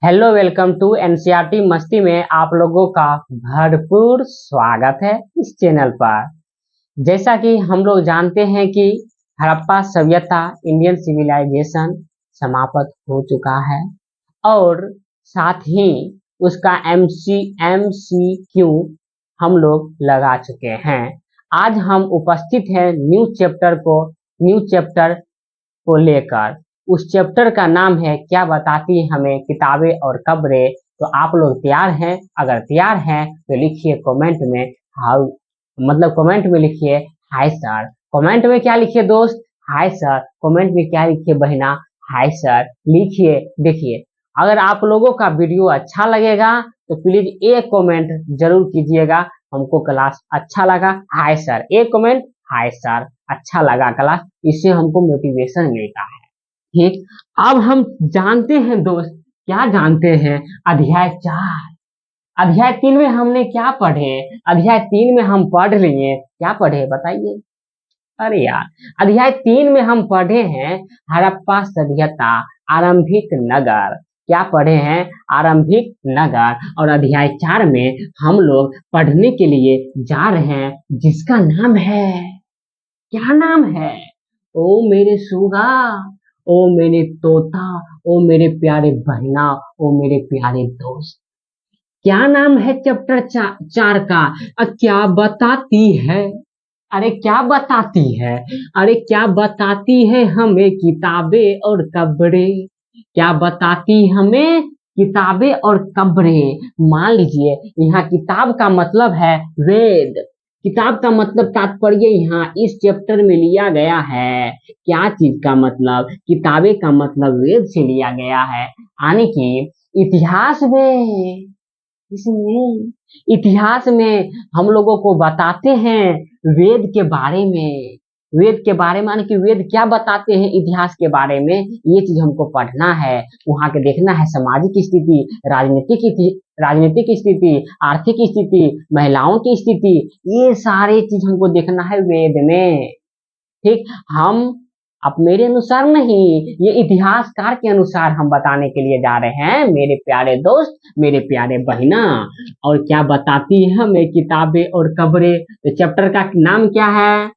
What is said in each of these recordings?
Hello, welcome to NCERT मस्ती में आप लोगों का भरपूर स्वागत है इस चैनल पर। जैसा कि हम लोग जानते हैं कि हड़प्पा सभ्यता इंडियन सिविलाइजेशन समाप्त हो चुका है और साथ ही उसका एमसीक्यू हम लोग लगा चुके हैं। आज हम उपस्थित हैं न्यू चैप्टर को लेकर। उस चैप्टर का नाम है क्या बताती हमें किताबें और कब्रें। तो आप लोग तैयार हैं? अगर तैयार हैं तो लिखिए कमेंट में हाउ, मतलब कमेंट में लिखिए हाय सर। कमेंट में क्या लिखिए दोस्त? Hi sir. कमेंट में क्या लिखिए बहिना? हाय सर लिखिए। देखिए, अगर आप लोगों का वीडियो अच्छा लगेगा तो प्लीज एक कमेंट जरूर कीजिएगा, हमको क्लास अच्छा लगा हाय सर। एक कमेंट हाय सर, अच्छा लगा क्लास, इससे हमको मोटिवेशन मिलता है। ठीक, अब हम जानते हैं दोस्त, क्या जानते हैं? अध्याय 4। अध्याय 3 में हमने क्या पढ़े? अध्याय 3 में हम पढ़ लिए, क्या पढ़े बताइए? अरे यार, अध्याय 3 में हम पढ़े हैं हड़प्पा सभ्यता, आरंभिक नगर। क्या पढ़े हैं? आरंभिक नगर। और अध्याय 4 में हम लोग पढ़ने के लिए जा रहे हैं जिसका नाम है, क्या नाम है? ओ मेरे सुगा, ओ मेरे तोता, ओ मेरे प्यारे बहना, ओ मेरे प्यारे दोस्त। क्या नाम है चैप्टर 4 का? क्या बताती है? अरे क्या बताती है? अरे क्या बताती है हमें किताबें और कब्रें? क्या बताती हमें किताबें और कब्रें? मान लीजिए, यहाँ किताब का मतलब है वेद। किताब का मतलब तात्पर्य यहाँ इस चैप्टर में लिया गया है। क्या चीज का मतलब? किताबें का मतलब वेद से लिया गया है। यानी कि इतिहास में, इसमें इतिहास में हम लोगों को बताते हैं वेद के बारे में। वेद के बारे में यानी कि वेद क्या बताते हैं इतिहास के बारे में, ये चीज हमको पढ़ना है। वहां के देखना है सामाजिक स्थिति, राजनीतिक स्थिति, आर्थिक स्थिति, महिलाओं की स्थिति, ये सारे चीज हमको देखना है वेद में। ठीक, हम अब मेरे अनुसार नहीं, ये इतिहासकार के अनुसार हम बताने के लिए जा रहे हैं मेरे प्यारे दोस्त, मेरे प्यारे बहिना। और क्या बताती है हमें किताबें और कब्रें? तो चैप्टर का नाम क्या है?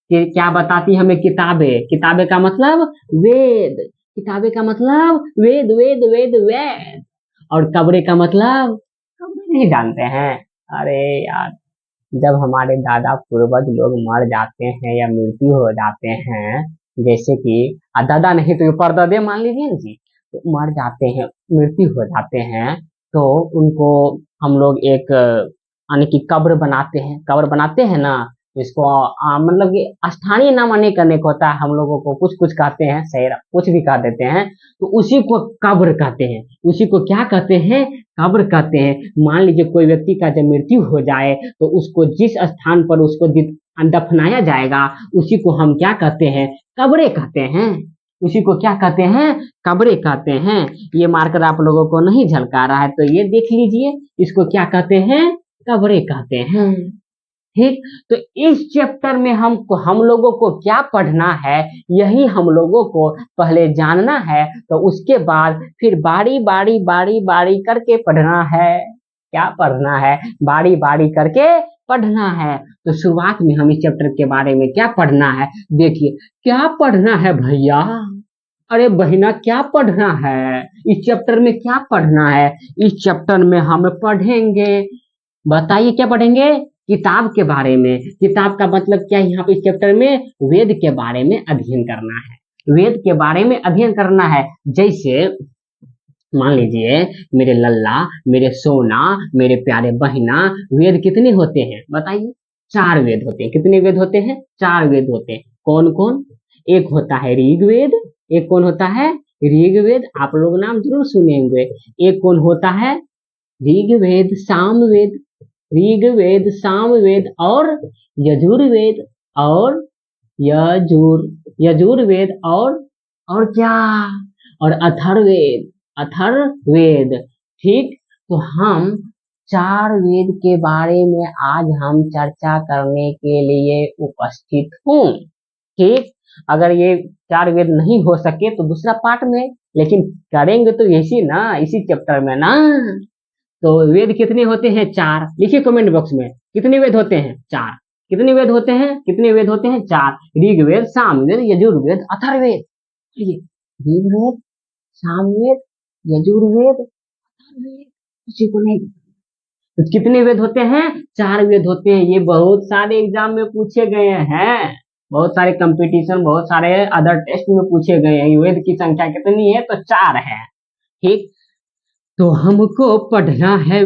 कि क्या बताती हमें किताबें? किताबें का मतलब वेद। किताबें का मतलब वेद वेद वेद वेद। और कब्रें का मतलब कब्रें नहीं जानते हैं? अरे यार, जब हमारे दादा पूर्वज लोग मर जाते हैं या मृत्यु हो जाते हैं, जैसे कि दादा नहीं तो परदादे मान लीजिए ना जी, तो मर जाते हैं, मृत्यु हो जाते हैं, तो उनको हम लोग एक यानी कि कब्र बनाते हैं। कब्र बनाते हैं ना, इसको मतलब कि स्थानीय नाम अनेक करने को होता है। हम लोगों को कुछ कुछ कहते हैं, सही कुछ भी कह देते हैं, तो उसी को कब्र कहते हैं। उसी को क्या कहते हैं? कब्र कहते हैं। मान लीजिए कोई व्यक्ति का जब मृत्यु हो जाए तो उसको जिस स्थान पर उसको दफनाया जाएगा उसी को हम क्या कहते हैं? कब्रें कहते हैं। उसी को क्या कहते हैं? कब्रें कहते हैं। ये मार्कर आप लोगों को नहीं झलका रहा है तो ये देख लीजिए, इसको क्या कहते हैं? कब्रें कहते हैं। ठीक, तो इस चैप्टर में हम लोगों को क्या पढ़ना है, यही हम लोगों को पहले जानना है। तो उसके बाद फिर बारी बारी बारी बारी करके पढ़ना है। क्या पढ़ना है? बारी बारी करके पढ़ना है। तो शुरुआत में हम इस चैप्टर के बारे में क्या पढ़ना है, देखिए। क्या पढ़ना है भैया? अरे बहिना, क्या पढ़ना है? इस चैप्टर में क्या पढ़ना है? इस चैप्टर में हम पढ़ेंगे, बताइए क्या पढ़ेंगे? किताब के बारे में। किताब का मतलब क्या है? यहाँ पे इस चैप्टर में वेद के बारे में अध्ययन करना है। वेद के बारे में अध्ययन करना है। जैसे मान लीजिए मेरे लल्ला, मेरे सोना, मेरे प्यारे बहिना, वेद कितने होते हैं बताइए? 4 वेद होते हैं। कितने वेद होते हैं? 4 वेद होते हैं। कौन कौन? एक होता है ऋग्वेद। एक कौन होता है? ऋग्वेद, आप लोग नाम जरूर सुने होंगे। एक कौन होता है? ऋग्वेद, सामवेद। ऋग्वेद, सामवेद और यजुर्वेद, और यजुर यजुर्वेद और क्या? और अथर्ववेद, अथर्ववेद। ठीक, तो हम 4 वेद के बारे में आज हम चर्चा करने के लिए उपस्थित हूँ। ठीक, अगर ये 4 वेद नहीं हो सके तो दूसरा पार्ट में, लेकिन करेंगे तो इसी ना, इसी चैप्टर में ना। तो वेद कितने होते हैं? 4। लिखिए कमेंट बॉक्स में कितने वेद होते हैं? 4। कितने वेद होते हैं? कितने वेद होते हैं? 4। ऋग्वेद, सामवेद, यजुर्वेद, अथर्ववेद। ऋग्वेद, सामवेद, यजुर्वेद, अथर्ववेद। किसी को नहीं? तो कितने वेद होते हैं? 4 वेद होते हैं। ये बहुत सारे एग्जाम में पूछे गए हैं, बहुत सारे कंपटीशन, बहुत सारे अदर टेस्ट में पूछे गए हैं। वेद की संख्या कितनी है? तो 4 है। ठीक, तो हमको पढ़ना है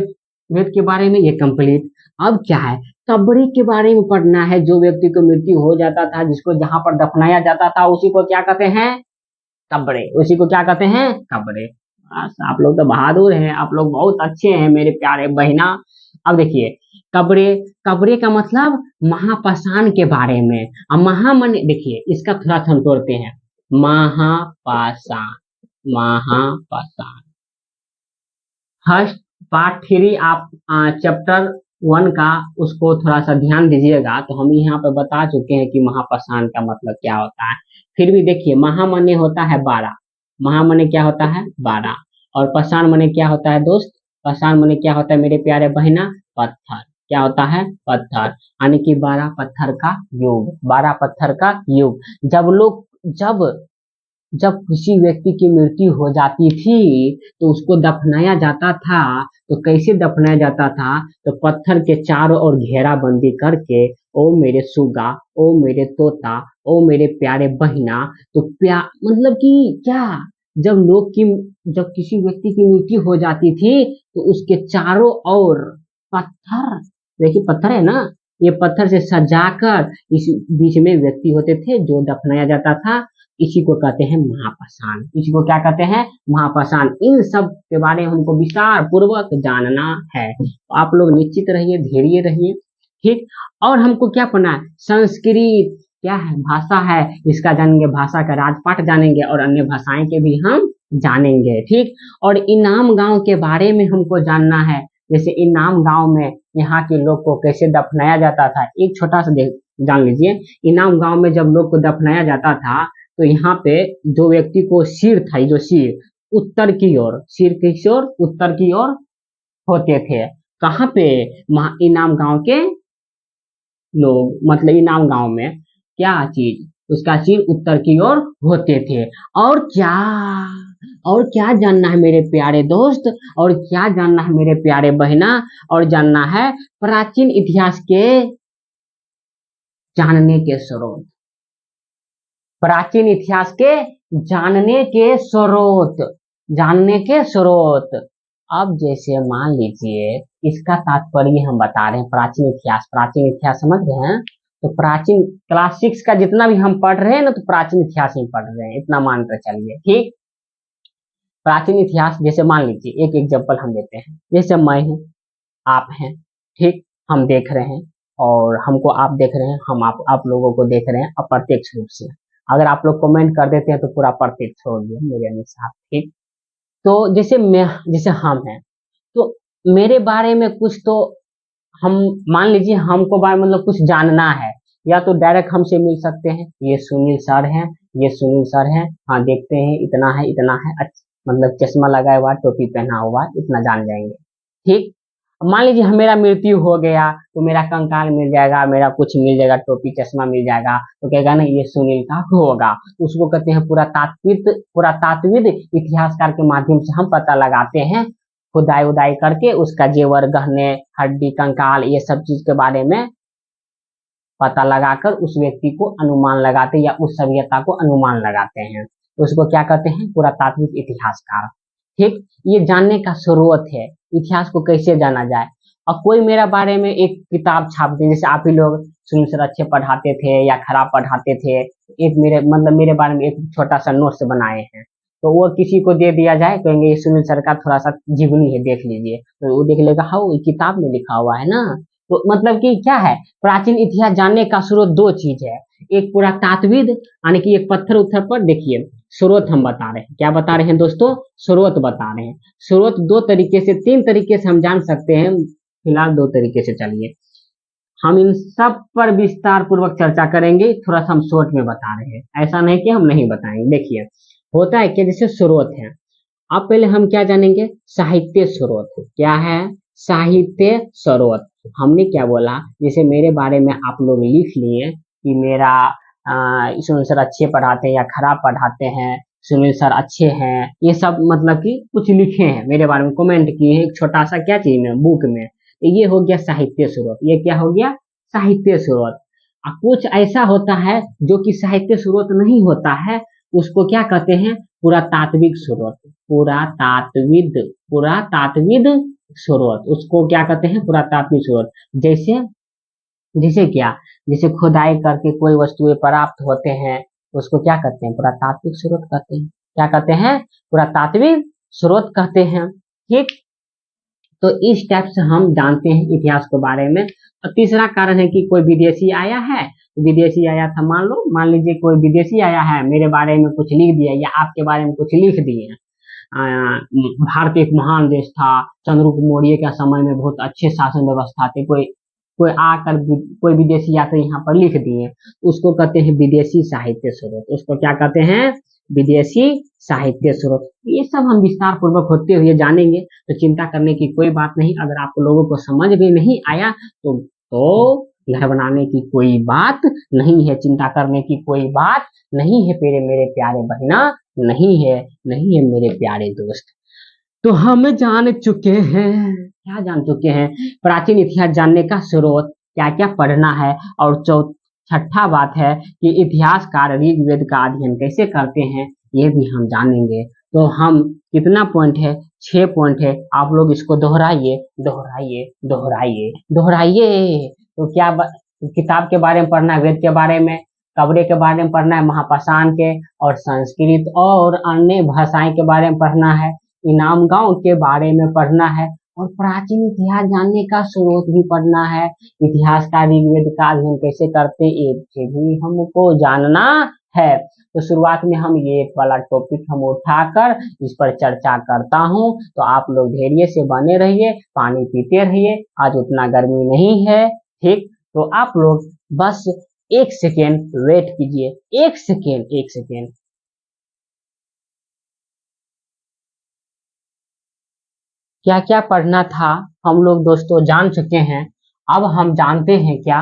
वेद के बारे में, ये कंप्लीट। अब क्या है? कब्र के बारे में पढ़ना है। जो व्यक्ति को मृत्यु हो जाता था, जिसको जहां पर दफनाया जाता था, उसी को क्या कहते हैं? कब्रे। उसी को क्या कहते हैं? कब्रे। बस, आप लोग तो बहादुर हैं, आप लोग बहुत अच्छे हैं मेरे प्यारे बहना। अब देखिए, कब्रे, कब्रे का मतलब महापाषाण के बारे में। अब महामन, देखिए इसका थोड़ा सा हम तोड़ते हैं। महापाषाण, महापाषाण। फर्स्ट पार्ट 3 आप चैप्टर 1 का उसको थोड़ा सा ध्यान दीजिएगा। तो हम यहाँ पे बता चुके हैं कि महापाषाण का मतलब क्या होता है। फिर भी देखिए, महा मने होता है 12। महा मने क्या होता है? 12। और पाषाण मने क्या होता है दोस्त? पाषाण मने क्या होता है मेरे प्यारे बहना? पत्थर। क्या होता है? पत्थर। यानी कि 12 पत्थर का योग, 12 पत्थर का योग। जब जब किसी व्यक्ति की मृत्यु हो जाती थी तो उसको दफनाया जाता था। तो कैसे दफनाया जाता था? तो पत्थर के चारों ओर घेराबंदी करके, ओ मेरे सुगा, ओ मेरे तोता, ओ मेरे प्यारे बहिना। तो मतलब कि क्या, जब किसी व्यक्ति की मृत्यु हो जाती थी तो उसके चारों ओर पत्थर, देखिए पत्थर है ना, ये पत्थर से सजाकर इस बीच में व्यक्ति होते थे जो दफनाया जाता था। इसी को कहते हैं महापाषाण। इसी को क्या कहते हैं? महापाषाण। इन सब के बारे में हमको विस्तार पूर्वक जानना है। तो आप लोग निश्चित रहिए, धैर्य रहिए। ठीक, और हमको क्या पढ़ना है? संस्कृत क्या है? भाषा है, इसका जानेंगे, भाषा का राजपाठ जानेंगे और अन्य भाषाएं के भी हम जानेंगे। ठीक, और इनाम गांव के बारे में हमको जानना है। जैसे इनाम गांव में यहाँ के लोग को कैसे दफनाया जाता था, एक छोटा सा जान लीजिए। इनाम गांव में जब लोग को दफनाया जाता था तो यहाँ पे जो व्यक्ति को सिर था, जो सिर उत्तर की ओर, सिर की ओर उत्तर की ओर होते थे। कहाँ पे? इनाम गांव के लोग, मतलब इनाम गांव में क्या चीज, उसका सिर उत्तर की ओर होते थे। और क्या, और क्या जानना है मेरे प्यारे दोस्त? और क्या जानना है मेरे प्यारे बहना? और जानना है प्राचीन इतिहास के जानने के स्रोत। प्राचीन इतिहास के जानने के स्रोत, जानने के स्रोत। अब जैसे मान लीजिए, इसका तात्पर्य हम बता रहे हैं। प्राचीन इतिहास, प्राचीन इतिहास समझ रहे हैं? तो प्राचीन क्लास 6 का जितना भी हम पढ़ रहे हैं ना, तो प्राचीन इतिहास ही पढ़ रहे हैं, इतना मानकर चलिए। ठीक, प्राचीन इतिहास, जैसे मान लीजिए एक एग्जाम्पल हम देते हैं। जैसे मैं हूँ, आप हैं, ठीक, हम देख रहे हैं और हमको आप देख रहे हैं, हम आप लोगों को देख रहे हैं अप्रत्यक्ष रूप से। अगर आप लोग कमेंट कर देते हैं तो पूरा प्रत्यक्ष हो गया मेरे अनुसार। ठीक, तो जैसे हम हैं, तो मेरे बारे में कुछ तो हम, मान लीजिए हमको बारे में मतलब कुछ जानना है, या तो डायरेक्ट हमसे मिल सकते हैं। ये सुनील सर हैं, ये सुनील सर हैं, हाँ देखते हैं, इतना है, इतना है, अच्छा मतलब चश्मा लगाया हुआ, टोपी पहना हुआ, इतना जान जाएंगे। ठीक, मान लीजिए मेरा मृत्यु हो गया तो मेरा कंकाल मिल जाएगा, मेरा कुछ मिल जाएगा, टोपी चश्मा मिल जाएगा, तो कहेगा ना ये सुनील का होगा। तो उसको कहते हैं पुरातात्विक इतिहासकार के माध्यम से हम पता लगाते हैं, खुदाई उदाई करके उसका जेवर, गहने, हड्डी, कंकाल, ये सब चीज के बारे में पता लगाकर उस व्यक्ति को अनुमान लगाते या उस सभ्यता को अनुमान लगाते हैं। तो उसको क्या कहते हैं? पुरातात्विक इतिहासकार। ठीक, ये जानने का स्रोत है, इतिहास को कैसे जाना जाए। और कोई मेरा बारे में एक किताब छाप दे, जैसे आप ही लोग सुनील सर अच्छे पढ़ाते थे या खराब पढ़ाते थे, एक मेरे बारे में एक छोटा सा नोट्स बनाए हैं, तो वो किसी को दे दिया जाए, कहेंगे ये सुनील सर का थोड़ा सा जीवनी है, देख लीजिए। तो वो देख लेगा, हाँ वो किताब में लिखा हुआ है ना। तो मतलब कि क्या है, प्राचीन इतिहास जानने का स्रोत 2 चीज है। एक पुरातात्विक, यानी कि एक पत्थर उत्थर पर देखिए स्रोत हम बता रहे हैं। क्या बता रहे हैं दोस्तों? स्रोत बता रहे हैं। स्रोत 2 तरीके से, 3 तरीके से हम जान सकते हैं, फिलहाल 2 तरीके से चलिए। हम इन सब पर विस्तार पूर्वक चर्चा करेंगे, थोड़ा सा हम शॉर्ट में बता रहे हैं, ऐसा नहीं कि हम नहीं बताएंगे। देखिए होता है कि जैसे स्रोत है, अब पहले हम क्या जानेंगे, साहित्य स्रोत क्या है, साहित्य स्रोत। हमने क्या बोला, जैसे मेरे बारे में आप लोग लिख लिए कि मेरा सुनील सर अच्छे पढ़ाते हैं या खराब पढ़ाते हैं, सुनील सर अच्छे हैं, ये सब मतलब कि कुछ लिखे हैं मेरे बारे में, कमेंट किए हैं एक छोटा सा क्या चीज में, बुक में, तो ये हो गया साहित्य स्रोत। ये क्या हो गया, साहित्य स्रोत। कुछ ऐसा होता है जो कि साहित्य स्रोत नहीं होता है, उसको क्या कहते हैं, पुरातात्विक स्रोत। पुरातात्विक स्रोत, उसको क्या कहते हैं, पुरातात्विक स्रोत। जैसे जैसे क्या, जैसे खुदाई करके कोई वस्तुएं प्राप्त होते हैं, उसको क्या कहते हैं, पुरातात्विक स्रोत कहते हैं। क्या कहते हैं, पुरातात्विक स्रोत कहते हैं। ठीक, तो इस टाइप से हम जानते हैं इतिहास के बारे में। और तीसरा कारण है कि कोई विदेशी आया है, विदेशी आया था, मान लीजिए कोई विदेशी आया है, मेरे बारे में कुछ लिख दिया या आपके बारे में कुछ लिख दिए। भारत एक महान देश था, चंद्रगुप्त मौर्य के समय में बहुत अच्छे शासन व्यवस्था थे, कोई कोई आकर कोई विदेशी आकर यहाँ पर लिख दिए, उसको कहते हैं विदेशी साहित्य स्रोत। उसको क्या कहते हैं, विदेशी साहित्य स्रोत। ये सब हम विस्तार पूर्वक होते हुए जानेंगे, तो चिंता करने की कोई बात नहीं। अगर आप लोगों को समझ भी नहीं आया तो घर बनाने की कोई बात नहीं है, चिंता करने की कोई बात नहीं है मेरे प्यारे बहना, नहीं है मेरे प्यारे दोस्त। तो हम जान चुके हैं, क्या जान चुके हैं, प्राचीन इतिहास जानने का स्रोत क्या क्या पढ़ना है। और छठा बात है कि इतिहासकार ऋग्वेद का अध्ययन कैसे करते हैं, ये भी हम जानेंगे। तो हम कितना पॉइंट है, 6 पॉइंट है, आप लोग इसको दोहराइए दोहराइए दोहराइए दोहराइए। तो क्या किताब के बारे में पढ़ना है, वेद के बारे में, कब्र के बारे में पढ़ना है, महापाषाण के और संस्कृत और अन्य भाषाएं के बारे में पढ़ना है, इनाम गांव के बारे में पढ़ना है, और प्राचीन इतिहास जानने का स्रोत भी पढ़ना है। इतिहास का ऋग्वेद का अध्ययन कैसे करते, ये भी हमको जानना है। तो शुरुआत में हम ये वाला टॉपिक हम उठाकर इस पर चर्चा करता हूँ, तो आप लोग धैर्य से बने रहिए, पानी पीते रहिए, आज उतना गर्मी नहीं है। ठीक, तो आप लोग बस 1 सेकेंड वेट कीजिए, 1 सेकेंड 1 सेकेंड। क्या क्या पढ़ना था हम लोग दोस्तों जान चुके हैं। अब हम जानते हैं क्या,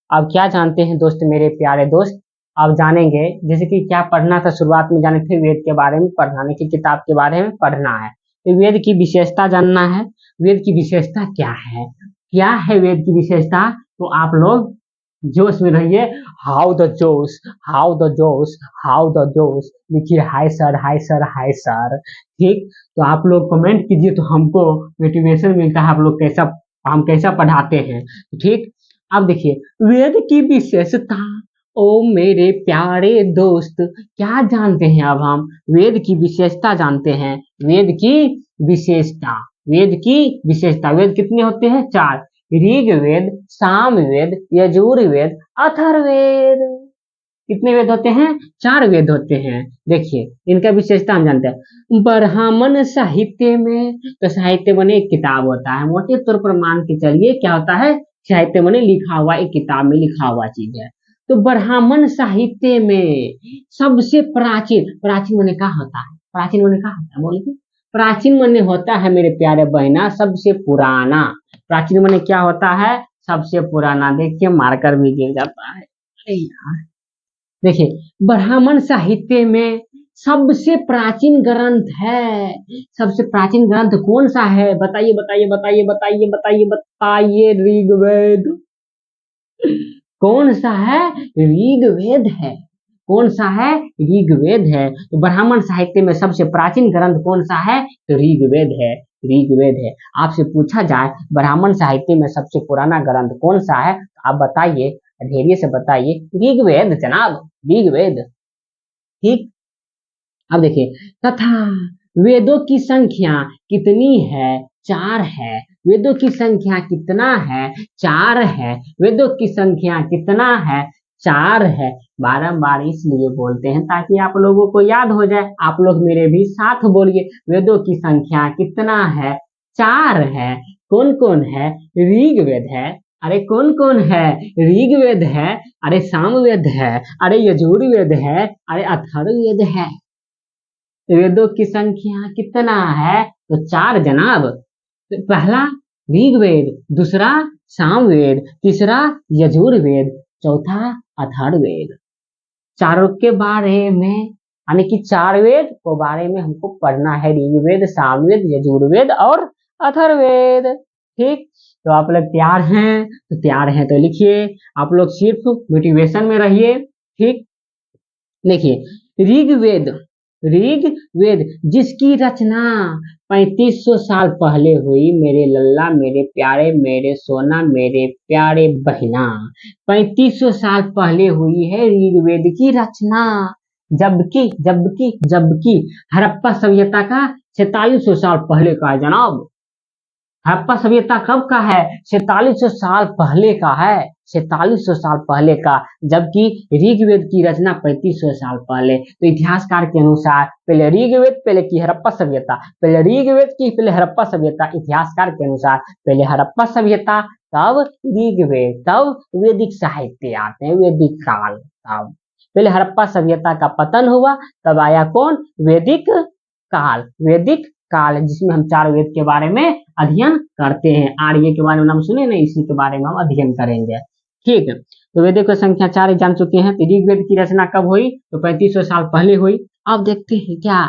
अब क्या जानते हैं दोस्त, मेरे प्यारे दोस्त, अब जानेंगे जैसे कि क्या पढ़ना था। शुरुआत में जाने थे वेद के बारे में पढ़ना, की किताब के बारे में पढ़ना है, तो वेद की विशेषता जानना है। वेद की विशेषता क्या है, क्या है वेद की विशेषता, तो आप लोग जोश में रहिए। हाउ द जोश, हाउ द जोश, हाउ द जोश लिखिए, hi sir hi sir hi sir. ठीक, तो आप लोग कमेंट कीजिए तो हमको मोटिवेशन मिलता है, आप लोग कैसा, हम कैसा पढ़ाते हैं। ठीक, अब देखिए वेद की विशेषता, ओ मेरे प्यारे दोस्त, क्या जानते हैं, अब हम वेद की विशेषता जानते हैं। वेद की विशेषता, वेद की विशेषता, वेद कितने होते हैं, 4, ऋग्वेद, सामवेद, यजुर्वेद, अथर्ववेद। कितने वेद होते हैं, 4 वेद होते हैं। देखिए इनका विशेषता हम जानते हैं। ब्राह्मण साहित्य में, तो साहित्य बने एक किताब होता है, मोटे तौर पर मान के चलिए क्या होता है, साहित्य बने लिखा हुआ, एक किताब में लिखा हुआ चीज है। तो ब्राह्मण साहित्य में सबसे प्राचीन, प्राचीन मने क्या होता है, प्राचीन मने क्या होता है, बोलिए। प्राचीन मने होता है मेरे प्यारे बहना सबसे पुराना। प्राचीन मने क्या होता है, सबसे पुराना। देखिए मार्कर भी गिर जाता है, अरे यार। देखिए ब्राह्मण साहित्य में सबसे प्राचीन ग्रंथ है, सबसे प्राचीन ग्रंथ कौन सा है, बताइए बताइए बताइए बताइए बताइए बताइए, ऋग्वेद। कौन सा है, ऋग्वेद है। कौन सा है, ऋग्वेद है। तो ब्राह्मण साहित्य में सबसे प्राचीन ग्रंथ कौन सा है, तो ऋग्वेद है, ऋग्वेद है। आपसे पूछा जाए ब्राह्मण साहित्य में सबसे पुराना ग्रंथ कौन सा है, आप बताइए, धैर्य से बताइए, ऋग्वेद जनाब, ऋग्वेद। ठीक, अब देखिए, तथा वेदों की संख्या कितनी है, 4 है। वेदों की संख्या कितना है, 4 है। वेदों की संख्या कितना है, 4 है। बारंबार इसलिए बोलते हैं ताकि आप लोगों को याद हो जाए। आप लोग मेरे भी साथ बोलिए, वेदों की संख्या कितना है, 4 है। कौन कौन है, ऋग्वेद है, अरे कौन कौन है? ऋग्वेद है, अरे सामवेद है, अरे यजुर्वेद है, अरे अथर्ववेद है। वेदों की संख्या कितना है? तो 4 जनाब। तो पहला ऋग्वेद, दूसरा सामवेद, तीसरा यजुर्वेद, चौथा अथर्ववेद। चारों के बारे में यानी कि 4 वेद के बारे में हमको पढ़ना है, ऋग्वेद, सामवेद, यजुर्वेद और अथर्ववेद। ठीक, तो आप लोग तैयार हैं? तो तैयार हैं तो लिखिए, आप लोग सिर्फ मोटिवेशन में रहिए। ठीक, देखिए ऋग्वेद, ऋग्वेद जिसकी रचना 3500 साल पहले हुई, मेरे लल्ला, मेरे प्यारे, मेरे सोना, मेरे प्यारे बहिना, 3500 साल पहले हुई है ऋग्वेद की रचना। जबकि जबकि जबकि हड़प्पा सभ्यता का 4600 साल पहले का है जनाब। हड़प्पा सभ्यता कब का है? 4600 साल पहले का है, 4600 साल पहले का। जबकि ऋग्वेद की रचना 3500 साल पहले। तो इतिहासकार के अनुसार पहले ऋग्वेद, पहले की हड़प्पा सभ्यता, पहले ऋग्वेद की, पहले हड़प्पा सभ्यता। इतिहासकार के अनुसार पहले हड़प्पा सभ्यता, तब ऋग्वेद, तब वैदिक साहित्य आते हैं, वैदिक काल। तब पहले हड़प्पा सभ्यता का पतन हुआ, तब आया कौन? वैदिक काल। वैदिक काल जिसमें हम 4 वेद के बारे में अध्ययन करते हैं। आर्य के बारे में नाम सुने ना, इसी के बारे में हम अध्ययन करेंगे। ठीक है, तो वेदों की संख्या 4 जान चुके हैं। तो ऋग्वेद की रचना कब हुई? तो 3500 साल पहले हुई। अब देखते हैं क्या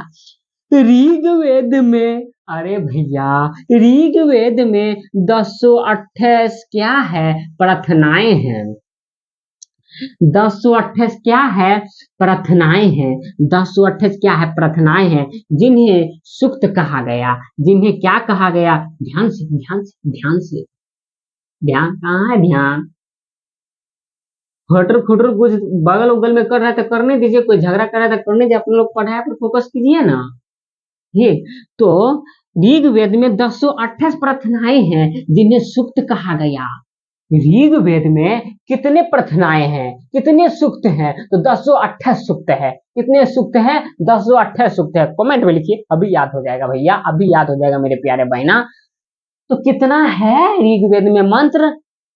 ऋग्वेद में, अरे भैया ऋग्वेद में 1028 क्या है? प्रार्थनाएं हैं। 1028 क्या है? प्रार्थनाएं हैं। 1028 क्या है? प्रार्थनाएं हैं, जिन्हें सूक्त कहा गया। जिन्हें क्या कहा गया? ध्यान से ध्यान से ध्यान से, ध्यान कहाँ है? ध्यान खटर खुटर कुछ बगल उगल में कर रहा है तो करने दीजिए, कोई झगड़ा कर रहा है तो करने दीजिए, अपने लोग पढ़ाई पर फोकस कीजिए ना। ठीक, तो ऋग्वेद में 1028 प्रार्थनाएं हैं जिन्हें सूक्त कहा गया। ऋग्वेद में कितने प्रार्थनाएं हैं, कितने सूक्त हैं? तो 1028 सूक्त है। कितने सूक्त हैं? 1028 सूक्त है। कमेंट में लिखिए, अभी याद हो जाएगा भैया, अभी याद हो जाएगा मेरे प्यारे बहना। तो कितना है ऋग्वेद में मंत्र?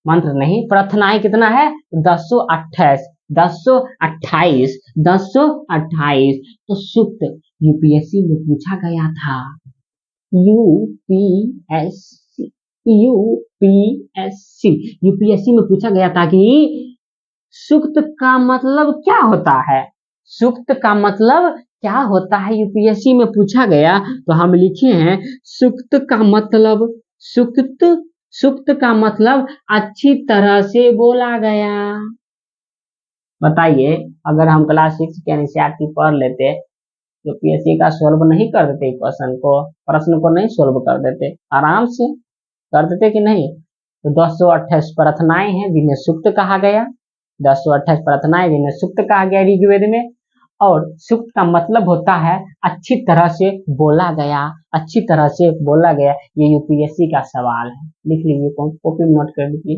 मंत्र नहीं, प्रार्थनाएं कितना है? 1028, 1028, 1028। तो सूक्त यूपीएससी में पूछा गया था। यूपीएससी, यूपीएससी, यूपीएससी में पूछा गया था कि सूक्त का मतलब क्या होता है? सूक्त का मतलब क्या होता है? यूपीएससी में पूछा गया। तो हम लिखे हैं सूक्त का मतलब, सूक्त, सूक्त का मतलब अच्छी तरह से बोला गया। बताइए, अगर हम क्लास 6 के एनसीईआरटी पढ़ लेते, यूपीएससी का सोल्व नहीं कर देते, क्वेश्चन को, प्रश्न को नहीं सोल्व कर देते, आराम से कर देते कि नहीं? तो 1028 प्रार्थनाएं हैं जिन्हें सूक्त कहा गया। 1028 प्रार्थनाएं जिन्हें सूक्त कहा गया ऋग्वेद में। और सूक्त का मतलब होता है अच्छी तरह से बोला गया, अच्छी तरह से बोला गया। ये यूपीएससी का सवाल है, लिख लीजिए, कॉपी नोट कर लीजिए,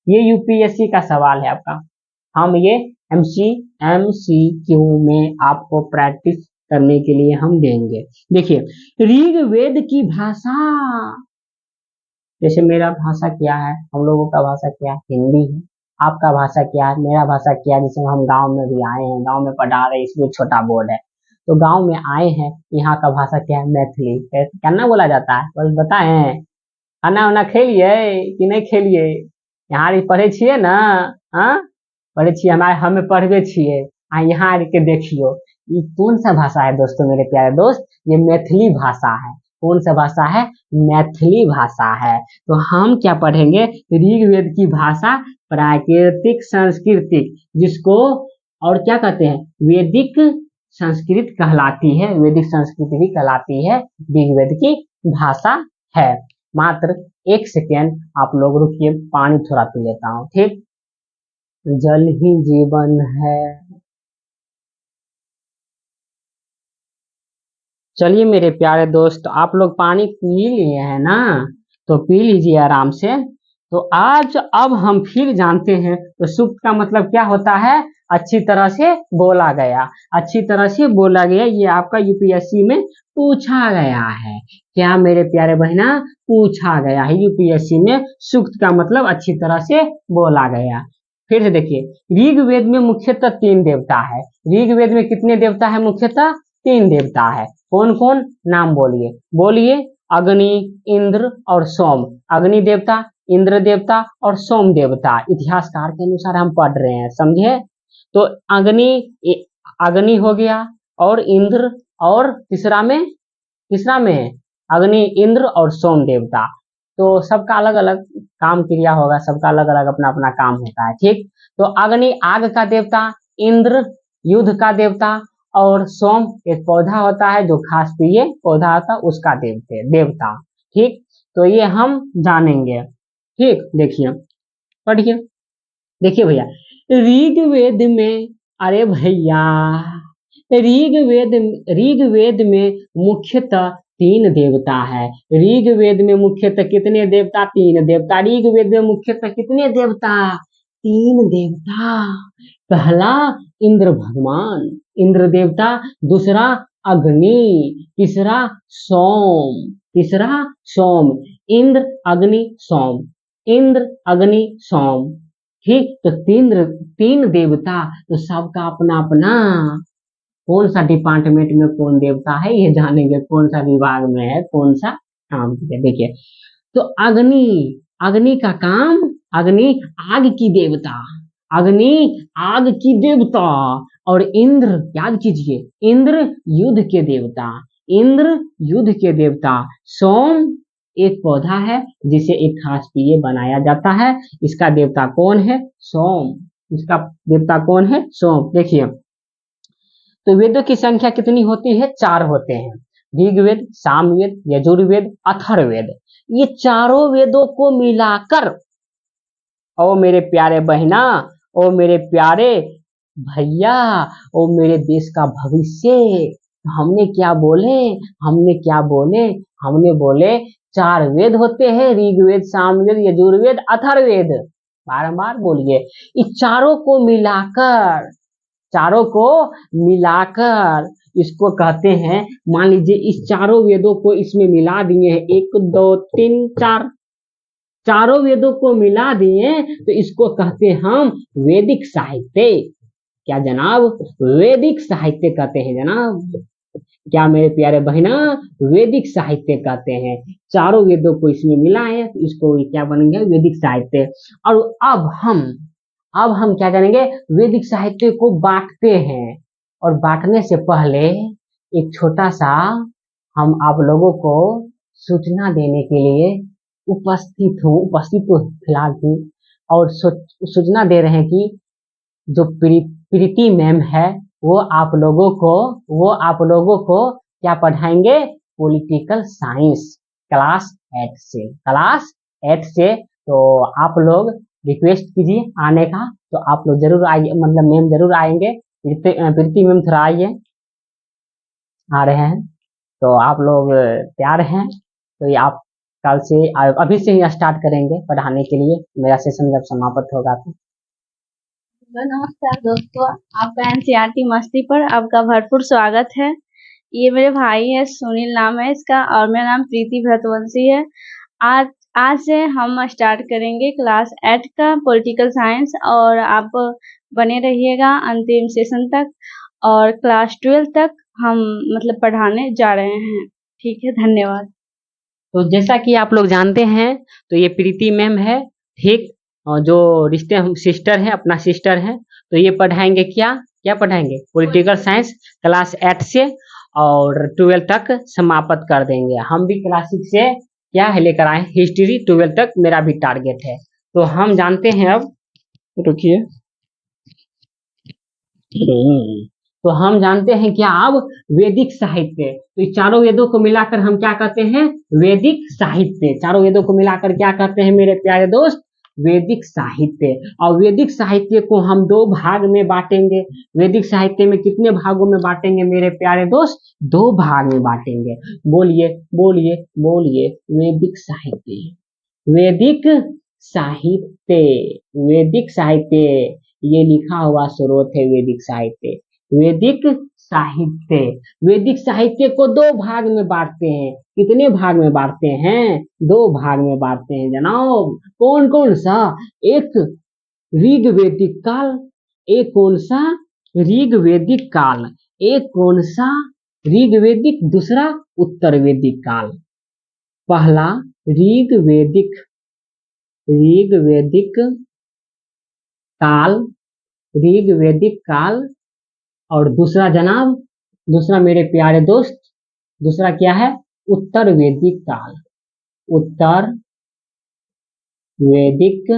ये यूपीएससी का सवाल है आपका। हम ये एमसीक्यू में आपको प्रैक्टिस करने के लिए हम देंगे। देखिए ऋग्वेद की भाषा, जैसे मेरा भाषा क्या है, हम लोगों का भाषा क्या है? हिंदी है। आपका भाषा क्या है? मेरा भाषा क्या है? जिसमें हम गांव में भी आए हैं, गांव में पढ़ा रहे, इसलिए छोटा बोर्ड है। तो गांव में आए हैं, यहाँ का भाषा क्या है? मैथिली। क्या ना बोला जाता है? बस बताएं, खाना वाना खेलिए कि नहीं खेलिए? यहाँ पढ़े छिए ना? हाँ पढ़े छिए, हमारे हमें पढ़वे छिए। यहाँ आके देखियो, ये कौन सा भाषा है दोस्तों, मेरे प्यारे दोस्त? ये मैथिली भाषा है। कौन सा भाषा है? मैथिली भाषा है। तो हम क्या पढ़ेंगे? ऋग्वेद की भाषा प्राकृतिक सांस्कृतिक, जिसको और क्या कहते हैं? वैदिक संस्कृत कहलाती है। वैदिक संस्कृत भी कहलाती है, ऋग्वेद की भाषा है। मात्र 1 सेकेंड आप लोग रुकिए, पानी थोड़ा पी लेता हूँ। ठीक, जल ही जीवन है। चलिए मेरे प्यारे दोस्त, आप लोग पानी पी लिए हैं ना? तो पी लीजिए आराम से। तो आज अब हम फिर जानते हैं, तो सूक्त का मतलब क्या होता है? अच्छी तरह से बोला गया, अच्छी तरह से बोला गया, ये आपका यूपीएससी में पूछा गया है। क्या मेरे प्यारे बहना, पूछा गया है यूपीएससी में। सूक्त का मतलब अच्छी तरह से बोला गया। फिर से देखिए, ऋग्वेद में मुख्यतः 3 देवता है। ऋग्वेद में कितने देवता है? मुख्यतः 3 देवता है। कौन कौन? नाम बोलिए, बोलिए। अग्नि, इंद्र और सोम। अग्नि देवता, इंद्र देवता और सोम देवता, इतिहासकार के अनुसार हम पढ़ रहे हैं, समझे? तो अग्नि हो गया, और इंद्र, और तीसरा में अग्नि, इंद्र और सोम देवता। तो सबका अलग अलग काम क्रिया होगा, सबका अलग अलग अपना अपना काम होता है, ठीक। तो अग्नि आग का देवता, इंद्र युद्ध का देवता, और सोम एक पौधा होता है जो घास प्रिय पौधा होता है, उसका देवता, ठीक। तो ये हम जानेंगे, ठीक। देखिए, पढ़िए, देखिए भैया, ऋग्वेद में, अरे भैया, ऋग्वेद में मुख्यतः 3 देवता है। ऋग्वेद में मुख्यतः कितने देवता? 3 देवता। ऋग्वेद में मुख्यतः कितने देवता? 3 देवता। पहला इंद्र भगवान, इंद्र देवता। दूसरा अग्नि, तीसरा सोम। इंद्र, अग्नि, सोम, इंद्र, अग्नि, सोम, ठीक। तो 3 देवता, तो सबका अपना अपना कौन सा डिपार्टमेंट में कौन देवता है ये जानेंगे, कौन सा विभाग में है, कौन सा काम है। देखिए, तो अग्नि, अग्नि का काम, अग्नि आग की देवता, अग्नि आग की देवता। और इंद्र, याद कीजिए, इंद्र युद्ध के देवता, इंद्र युद्ध के देवता। सोम एक पौधा है जिसे एक खास पेय बनाया जाता है, इसका देवता कौन है? सोम। इसका देवता कौन है? सोम। देखिए, तो वेदों की संख्या कितनी होती है? 4 होते हैं। ऋग्वेद, सामवेद, यजुर्वेद, अथर्ववेद। ये चारों वेदों को मिलाकर, ओ मेरे प्यारे बहना, ओ मेरे प्यारे भैया, ओ मेरे देश का भविष्य, हमने क्या बोले? हमने बोले 4 वेद होते हैं, ऋग्वेद, सामवेद, यजुर्वेद, अथर्ववेद। बारंबार बोलिए, इस चारों को मिलाकर इसको कहते हैं। मान लीजिए, इस चारों वेदों को इसमें मिला दिए हैं, 1 2 3 4, चारों वेदों को मिला दिए, तो इसको कहते हैं हम वैदिक साहित्य। क्या जनाब? वैदिक साहित्य कहते हैं जनाब। क्या मेरे प्यारे बहना? वैदिक साहित्य कहते हैं। चारों वेदों को इसमें मिलाए तो इसको क्या बनेंगे? वैदिक साहित्य। और अब हम क्या करेंगे? वैदिक साहित्य को बांटते हैं, और बांटने से पहले एक छोटा सा हम आप लोगों को सूचना देने के लिए उपस्थित तो फिलहाल थी, और सूचना दे रहे हैं कि जो प्रीति मैम है, वो आप लोगों को क्या पढ़ाएंगे? पॉलिटिकल साइंस, क्लास 8 से। तो आप लोग रिक्वेस्ट कीजिए आने का, तो आप लोग जरूर आइए, मतलब मैम जरूर आएंगे। प्रीति मैम थोड़ा आइए, आ रहे हैं, तो आप लोग तैयार हैं? तो ये आप कल से, अभी से ही स्टार्ट करेंगे पढ़ाने के लिए, मेरा सेशन जब समाप्त होगा तो। नमस्कार दोस्तों, आपका एनसीईआरटी मस्ती पर आपका भरपूर स्वागत है। ये मेरे भाई है, सुनील नाम है इसका, और मेरा नाम प्रीति भरतवंशी है। आज से हम स्टार्ट करेंगे क्लास 8 का पॉलिटिकल साइंस, और आप बने रहिएगा अंतिम सेशन तक, और क्लास 12 तक हम मतलब पढ़ाने जा रहे हैं। ठीक है, धन्यवाद। तो जैसा कि आप लोग जानते हैं, तो ये प्रीति मैम है, ठीक। और जो रिश्ते हम सिस्टर है, अपना सिस्टर है, तो ये पढ़ाएंगे क्या पढ़ाएंगे? पॉलिटिकल साइंस क्लास 8 से और 12 तक समाप्त कर देंगे। हम भी क्लास 6 से क्या है लेकर आए? हिस्ट्री 12 तक मेरा भी टारगेट है। तो हम जानते हैं, अब रुकिए, तो हम जानते हैं क्या? अब वैदिक साहित्य, तो इस चारों वेदों को मिलाकर हम क्या कहते हैं? वैदिक साहित्य। चारों वेदों को मिलाकर क्या कहते हैं मेरे प्यारे दोस्त? वैदिक साहित्य। और वैदिक साहित्य को हम 2 भाग में बांटेंगे। वैदिक साहित्य में कितने भागों में बांटेंगे मेरे प्यारे दोस्त? 2 भाग में बांटेंगे। बोलिए बोलिए बोलिए, वैदिक साहित्य, वैदिक साहित्य, वैदिक साहित्य। ये लिखा हुआ स्रोत है वैदिक साहित्य। वैदिक साहित्य, वैदिक साहित्य को दो भाग में बांटते हैं। कितने भाग में बांटते हैं? दो भाग में बांटते हैं जनाब। कौन कौन सा? एक ऋग्वैदिक काल, एक कौन सा? ऋग्वैदिक काल। एक कौन सा? ऋग्वैदिक, दूसरा उत्तर वैदिक काल। पहला ऋग्वैदिक, ऋग्वैदिक काल, ऋग्वैदिक काल। और दूसरा जनाब, दूसरा मेरे प्यारे दोस्त, दूसरा क्या है? उत्तर वैदिक काल। उत्तर वैदिक,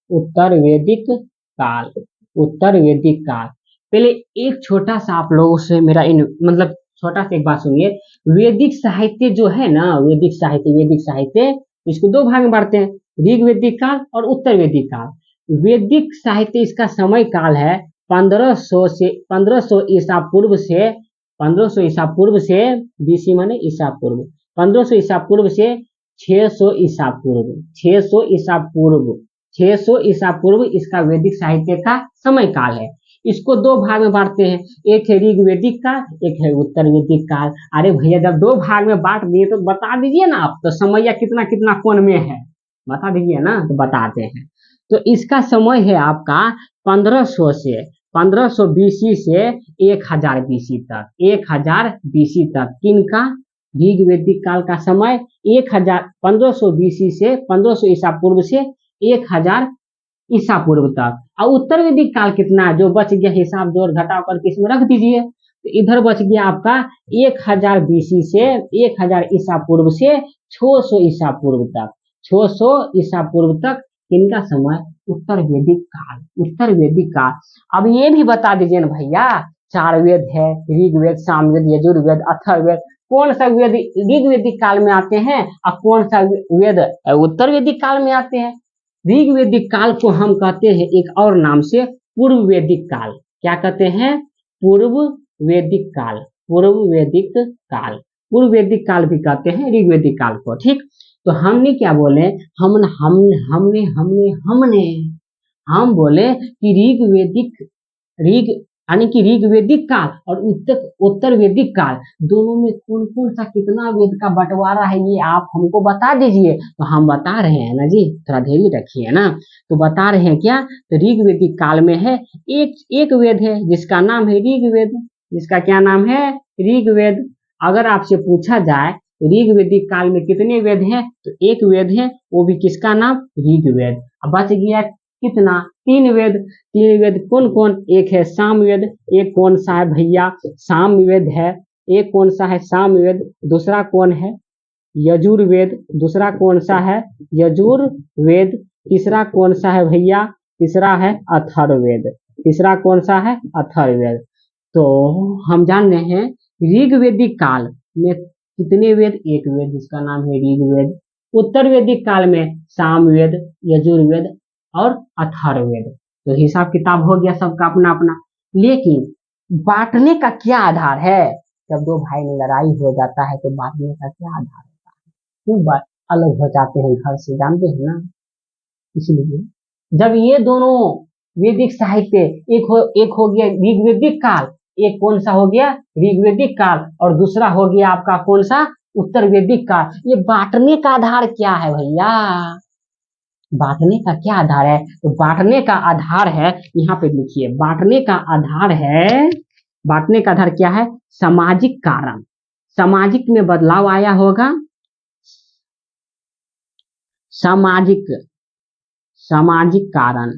उत्तर वैदिक काल, उत्तर वैदिक काल। पहले एक छोटा सा आप लोगों से मेरा मतलब छोटा सा एक बात सुनिए। वैदिक साहित्य जो है ना, वैदिक साहित्य, वैदिक साहित्य इसको दो भाग में बांटते हैं, ऋग्वैदिक काल और उत्तर वैदिक काल। वैदिक साहित्य इसका समय काल है 1500 से 1500 ईसा पूर्व से 1500 ईसा पूर्व से बीसी माने ईसा पूर्व, 1500 ईसा पूर्व से 600 ईसा पूर्व, 600 ईसा पूर्व, 600 ईसा पूर्व इसका वैदिक साहित्य का समय काल है। इसको दो भाग में बांटते हैं, एक है ऋग्वैदिक काल, एक है उत्तर वैदिक काल। अरे भैया जब दो भाग में बांट दिए तो बता दीजिए ना आप, तो समय कितना कितना कोण में है बता दीजिए ना, तो बताते हैं। तो इसका समय है आपका 1500 से 1500 बीसी से 1000 बीसी तक, 1000 बीसी तक। किनका? ऋग्वैदिक काल का समय 1500 बीसी से 1500 ईसा पूर्व से 1000 ईसा पूर्व तक। और उत्तर वैदिक काल कितना है? जो बच गया हिसाब जोड़ घटाव करके इसमें रख दीजिए, तो इधर बच गया आपका 1000 बीसी से 1000 ईसा पूर्व से 600 ईसा पूर्व तक, 600 ईसा पूर्व तक। इनका समय उत्तर वैदिक काल, उत्तर वैदिक काल। अब ये भी बता दीजिए ना भैया, चार वेद है, ऋग्वेद, सामवेद, यजुर्वेद, अथर्ववेद, कौन सा वेद ऋग्वैदिक काल में आते हैं और कौन सा वेद उत्तर वैदिक काल में आते हैं? ऋग्वैदिक काल को हम कहते हैं एक और नाम से पूर्व वैदिक काल। क्या कहते हैं? पूर्व वैदिक काल, पूर्व वैदिक काल, पूर्व वैदिक काल भी कहते हैं ऋग्वैदिक काल को। ठीक, तो हमने क्या बोले? हम हमने हमने हमने हम बोले कि ऋग्वैदिक, ऋग यानी कि ऋग्वैदिक काल और उत्तर वैदिक काल दोनों में कौन कौन सा कितना वेद का बंटवारा है, ये आप हमको बता दीजिए। तो हम बता रहे हैं ना जी, थोड़ा धैर्य रखिए ना। तो बता रहे हैं क्या? तो ऋग्वैदिक काल में है एक वेद है जिसका नाम है ऋग्वेद, जिसका क्या नाम है? ऋग्वेद। अगर आपसे पूछा जाए ऋग्वैदिक काल में कितने वेद हैं, तो एक वेद है, वो भी किसका नाम? ऋग्वेद। अब बच गया कितना? तीन वेद। तीन वेद कौन कौन? एक है सामवेद, एक कौन सा है भैया? सामवेद है। एक कौन सा है? सामवेद। दूसरा कौन है? यजुर्वेद। दूसरा कौन सा है? यजुर्वेद। तीसरा कौन सा है भैया? तीसरा है अथर्ववेद। तीसरा कौन सा है? अथर्ववेद। तो हम जान रहे हैं ऋग्वैदिक काल में कितने वेद? एक वेद जिसका नाम है ऋग्वेद। उत्तर वैदिक काल में सामवेद, यजुर्वेद और अथर्ववेद। तो हिसाब किताब हो गया सबका अपना अपना। लेकिन बांटने का क्या आधार है? जब दो भाई में लड़ाई हो जाता है तो बांटने का क्या आधार होता है? क्यों बात अलग हो जाते हैं घर से, जानते हैं ना। इसलिए जब ये दोनों वैदिक साहित्य एक हो गया ऋग्वैदिक काल, एक कौन सा हो गया? ऋग्वैदिक काल, और दूसरा हो गया आपका कौन सा? उत्तर वैदिक काल। ये बांटने का आधार क्या है भैया? बांटने का क्या आधार है? तो बांटने का आधार है, यहाँ पे लिखिए, बांटने का आधार है, बांटने का आधार क्या है? सामाजिक कारण। सामाजिक में बदलाव आया होगा, सामाजिक, सामाजिक कारण,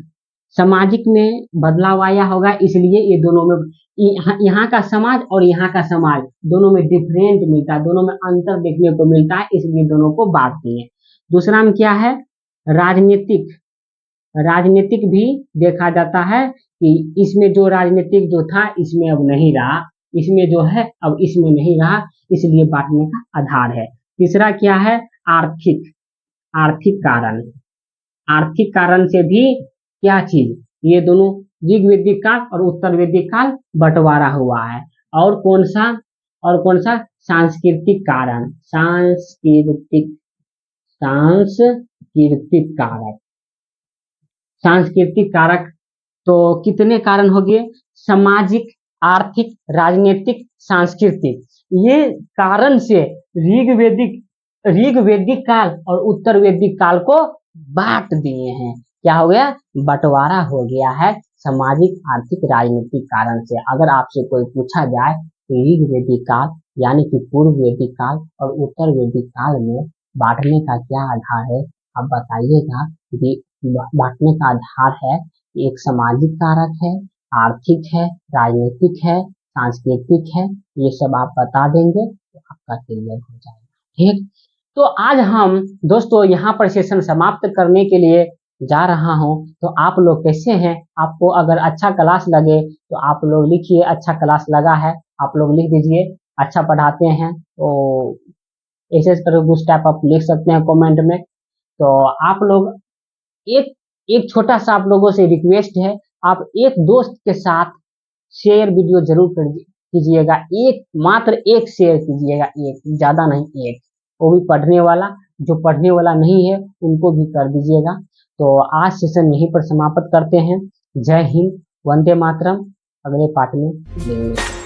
सामाजिक में बदलाव आया होगा, इसलिए ये दोनों में यहाँ का समाज और यहाँ का समाज दोनों में डिफरेंट मिलता है, दोनों में अंतर देखने को मिलता है, इसलिए दोनों को बांटती है। दूसरा में क्या है? राजनीतिक, राजनीतिक भी देखा जाता है कि इसमें जो राजनीतिक जो था इसमें अब नहीं रहा, इसमें जो है अब इसमें नहीं रहा, इसलिए बांटने का आधार है। तीसरा क्या है? आर्थिक, आर्थिक कारण, आर्थिक कारण से भी क्या चीज, ये दोनों ऋग्वैदिक काल और उत्तर वैदिक काल बंटवारा हुआ है। और कौन सा? और कौन सा? सांस्कृतिक कारण, सांस्कृतिक, सांस्कृतिक कारक, सांस्कृतिक कारक तो कितने कारण हो गए? सामाजिक, आर्थिक, राजनीतिक, सांस्कृतिक। ये कारण से ऋग वैदिक काल और उत्तर वैदिक काल को बांट दिए हैं। क्या हो गया? बंटवारा हो गया है सामाजिक, आर्थिक, राजनीतिक कारण से। अगर आपसे कोई पूछा जाए तो ऋग वैदिक काल यानी कि पूर्व वैदिक काल और उत्तर वैदिक काल में बांटने का क्या आधार है, आप बताइएगा। बांटने का आधार है, एक सामाजिक कारक है, आर्थिक है, राजनीतिक है, सांस्कृतिक है। ये सब आप बता देंगे तो आपका क्लियर हो जाएगा। ठीक, तो आज हम दोस्तों यहाँ पर सेशन समाप्त करने के लिए जा रहा हूँ। तो आप लोग कैसे हैं? आपको अगर अच्छा क्लास लगे तो आप लोग लिखिए अच्छा क्लास लगा है, आप लोग लिख दीजिए अच्छा पढ़ाते हैं। तो ऐसे करो कुछ टाइप आप लिख सकते हैं कमेंट में। तो आप लोग एक एक छोटा सा आप लोगों से रिक्वेस्ट है, आप एक दोस्त के साथ शेयर वीडियो जरूर कीजिएगा। एक मात्र एक शेयर कीजिएगा, एक, ज्यादा नहीं, एक, वो भी पढ़ने वाला। जो पढ़ने वाला नहीं है उनको भी कर दीजिएगा। तो आज सेशन यहीं पर समाप्त करते हैं। जय हिंद, वंदे मातरम। अगले पार्ट में मिलेंगे।